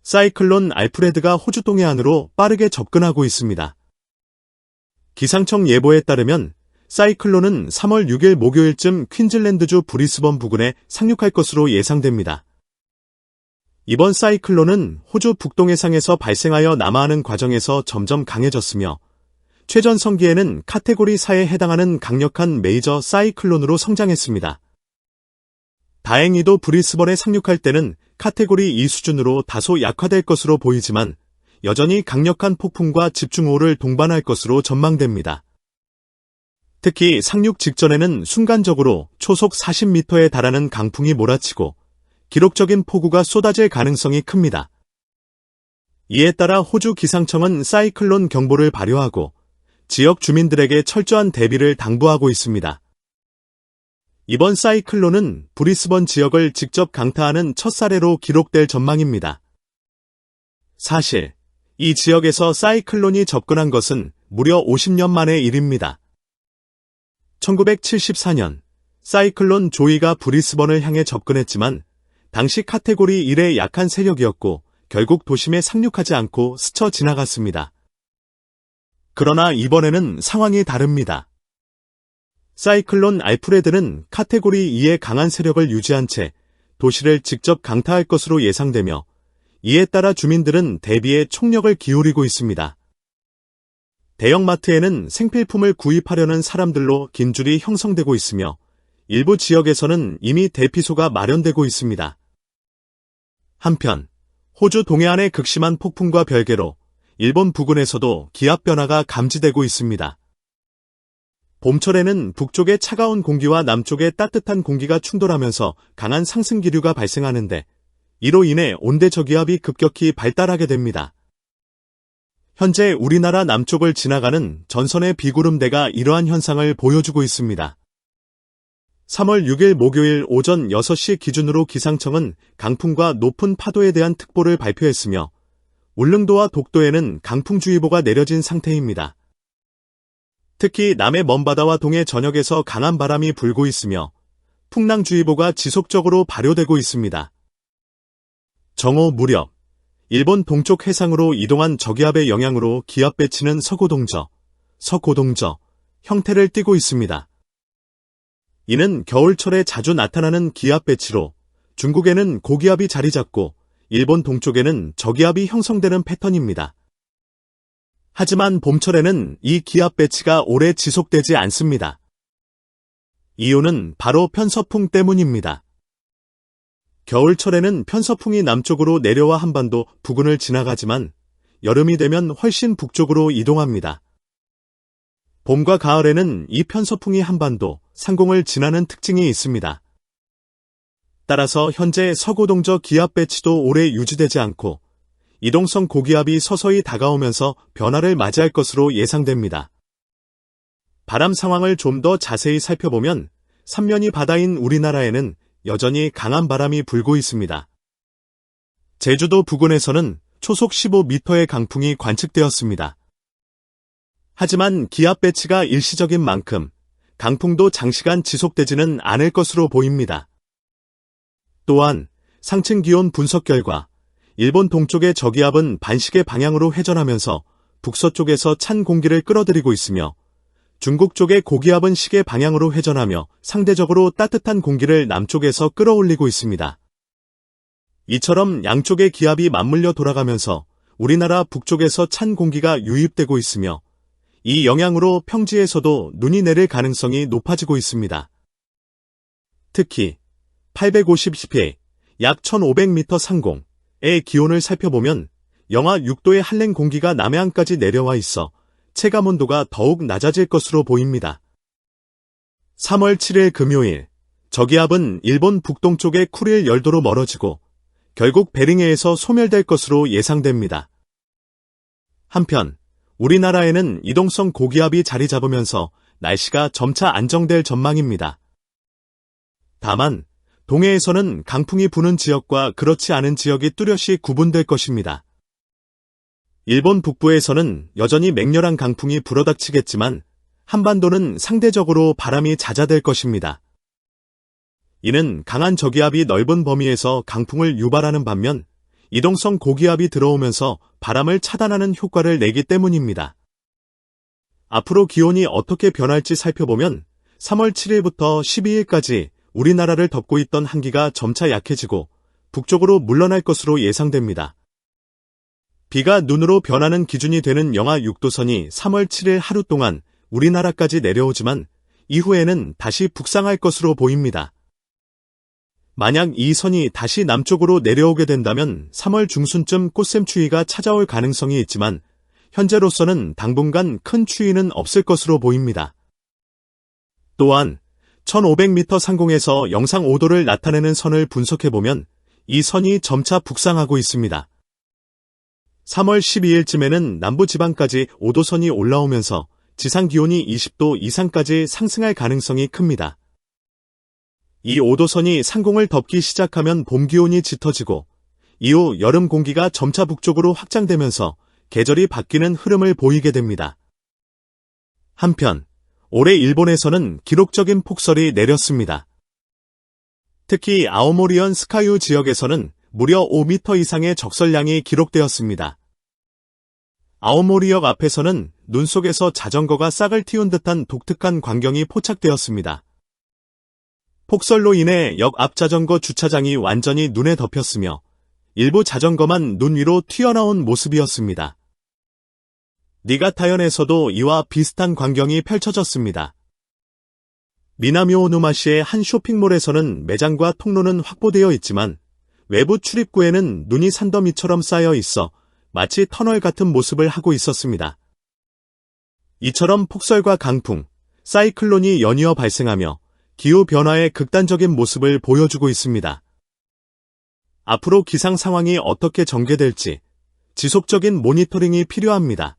사이클론 알프레드가 호주 동해안으로 빠르게 접근하고 있습니다. 기상청 예보에 따르면 사이클론은 3월 6일 목요일쯤 퀸즐랜드주 브리스번 부근에 상륙할 것으로 예상됩니다. 이번 사이클론은 호주 북동해상에서 발생하여 남하하는 과정에서 점점 강해졌으며 최전성기에는 카테고리 4에 해당하는 강력한 메이저 사이클론으로 성장했습니다. 다행히도 브리스번에 상륙할 때는 카테고리 2 수준으로 다소 약화될 것으로 보이지만 여전히 강력한 폭풍과 집중호우를 동반할 것으로 전망됩니다. 특히 상륙 직전에는 순간적으로 초속 40m에 달하는 강풍이 몰아치고 기록적인 폭우가 쏟아질 가능성이 큽니다. 이에 따라 호주 기상청은 사이클론 경보를 발효하고 지역 주민들에게 철저한 대비를 당부하고 있습니다. 이번 사이클론은 브리스번 지역을 직접 강타하는 첫 사례로 기록될 전망입니다. 사실 이 지역에서 사이클론이 접근한 것은 무려 50년 만의 일입니다. 1974년 사이클론 조이가 브리스번을 향해 접근했지만 당시 카테고리 1의 약한 세력이었고 결국 도심에 상륙하지 않고 스쳐 지나갔습니다. 그러나 이번에는 상황이 다릅니다. 사이클론 알프레드는 카테고리 2의 강한 세력을 유지한 채 도시를 직접 강타할 것으로 예상되며 이에 따라 주민들은 대비에 총력을 기울이고 있습니다. 대형마트에는 생필품을 구입하려는 사람들로 긴 줄이 형성되고 있으며 일부 지역에서는 이미 대피소가 마련되고 있습니다. 한편 호주 동해안의 극심한 폭풍과 별개로 일본 부근에서도 기압 변화가 감지되고 있습니다. 봄철에는 북쪽의 차가운 공기와 남쪽의 따뜻한 공기가 충돌하면서 강한 상승 기류가 발생하는데 이로 인해 온대 저기압이 급격히 발달하게 됩니다. 현재 우리나라 남쪽을 지나가는 전선의 비구름대가 이러한 현상을 보여주고 있습니다. 3월 6일 목요일 오전 6시 기준으로 기상청은 강풍과 높은 파도에 대한 특보를 발표했으며 울릉도와 독도에는 강풍주의보가 내려진 상태입니다. 특히 남해 먼바다와 동해 전역에서 강한 바람이 불고 있으며 풍랑주의보가 지속적으로 발효되고 있습니다. 정오 무렵 일본 동쪽 해상으로 이동한 저기압의 영향으로 기압 배치는 서고동저 형태를 띠고 있습니다. 이는 겨울철에 자주 나타나는 기압 배치로 중국에는 고기압이 자리 잡고 일본 동쪽에는 저기압이 형성되는 패턴입니다. 하지만 봄철에는 이 기압 배치가 오래 지속되지 않습니다. 이유는 바로 편서풍 때문입니다. 겨울철에는 편서풍이 남쪽으로 내려와 한반도 부근을 지나가지만 여름이 되면 훨씬 북쪽으로 이동합니다. 봄과 가을에는 이 편서풍이 한반도, 상공을 지나는 특징이 있습니다. 따라서 현재 서고동저 기압 배치도 오래 유지되지 않고 이동성 고기압이 서서히 다가오면서 변화를 맞이할 것으로 예상됩니다. 바람 상황을 좀 더 자세히 살펴보면 삼면이 바다인 우리나라에는 여전히 강한 바람이 불고 있습니다. 제주도 부근에서는 초속 15m의 강풍이 관측되었습니다. 하지만 기압 배치가 일시적인 만큼 강풍도 장시간 지속되지는 않을 것으로 보입니다. 또한 상층 기온 분석 결과 일본 동쪽의 저기압은 반시계 방향으로 회전하면서 북서쪽에서 찬 공기를 끌어들이고 있으며 중국 쪽의 고기압은 시계 방향으로 회전하며 상대적으로 따뜻한 공기를 남쪽에서 끌어올리고 있습니다. 이처럼 양쪽의 기압이 맞물려 돌아가면서 우리나라 북쪽에서 찬 공기가 유입되고 있으며 이 영향으로 평지에서도 눈이 내릴 가능성이 높아지고 있습니다. 특히 850cp, 약 1500m 상공의 기온을 살펴보면 영하 6도의 한랭 공기가 남해안까지 내려와 있어 체감온도가 더욱 낮아질 것으로 보입니다. 3월 7일 금요일, 저기압은 일본 북동쪽의 쿠릴 열도로 멀어지고 결국 베링해에서 소멸될 것으로 예상됩니다. 한편 우리나라에는 이동성 고기압이 자리 잡으면서 날씨가 점차 안정될 전망입니다. 다만 동해에서는 강풍이 부는 지역과 그렇지 않은 지역이 뚜렷이 구분될 것입니다. 일본 북부에서는 여전히 맹렬한 강풍이 불어닥치겠지만 한반도는 상대적으로 바람이 잦아들 것입니다. 이는 강한 저기압이 넓은 범위에서 강풍을 유발하는 반면 이동성 고기압이 들어오면서 바람을 차단하는 효과를 내기 때문입니다. 앞으로 기온이 어떻게 변할지 살펴보면 3월 7일부터 12일까지 우리나라를 덮고 있던 한기가 점차 약해지고 북쪽으로 물러날 것으로 예상됩니다. 비가 눈으로 변하는 기준이 되는 영하 6도선이 3월 7일 하루 동안 우리나라까지 내려오지만 이후에는 다시 북상할 것으로 보입니다. 만약 이 선이 다시 남쪽으로 내려오게 된다면 3월 중순쯤 꽃샘추위가 찾아올 가능성이 있지만 현재로서는 당분간 큰 추위는 없을 것으로 보입니다. 또한 1500m 상공에서 영상 5도를 나타내는 선을 분석해보면 이 선이 점차 북상하고 있습니다. 3월 12일쯤에는 남부지방까지 5도선이 올라오면서 지상기온이 20도 이상까지 상승할 가능성이 큽니다. 이 5도선이 상공을 덮기 시작하면 봄기온이 짙어지고 이후 여름 공기가 점차 북쪽으로 확장되면서 계절이 바뀌는 흐름을 보이게 됩니다. 한편 올해 일본에서는 기록적인 폭설이 내렸습니다. 특히 아오모리현 스카유 지역에서는 무려 5m 이상의 적설량이 기록되었습니다. 아오모리역 앞에서는 눈 속에서 자전거가 싹을 틔운 듯한 독특한 광경이 포착되었습니다. 폭설로 인해 역 앞 자전거 주차장이 완전히 눈에 덮였으며 일부 자전거만 눈 위로 튀어나온 모습이었습니다. 니가타현에서도 이와 비슷한 광경이 펼쳐졌습니다. 미나미오누마시의 한 쇼핑몰에서는 매장과 통로는 확보되어 있지만 외부 출입구에는 눈이 산더미처럼 쌓여 있어 마치 터널 같은 모습을 하고 있었습니다. 이처럼 폭설과 강풍, 사이클론이 연이어 발생하며 기후변화의 극단적인 모습을 보여주고 있습니다. 앞으로 기상 상황이 어떻게 전개될지 지속적인 모니터링이 필요합니다.